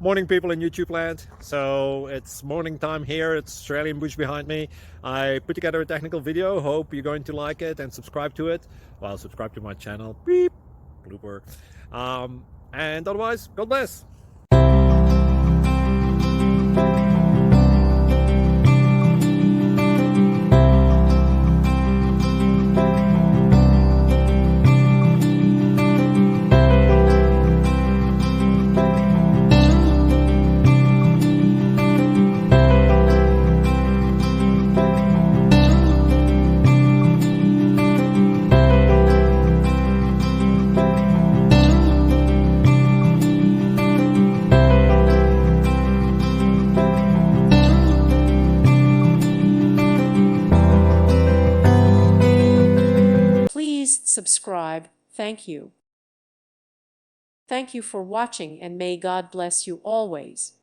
Morning, people in YouTube land. So it's morning time here. It's Australian bush behind me. I put together a technical video. Hope you're going to like it and subscribe to it. Well, subscribe to my channel. Beep. Blooper. And otherwise, God bless. Please subscribe. Thank you. Thank you for watching, and may God bless you always.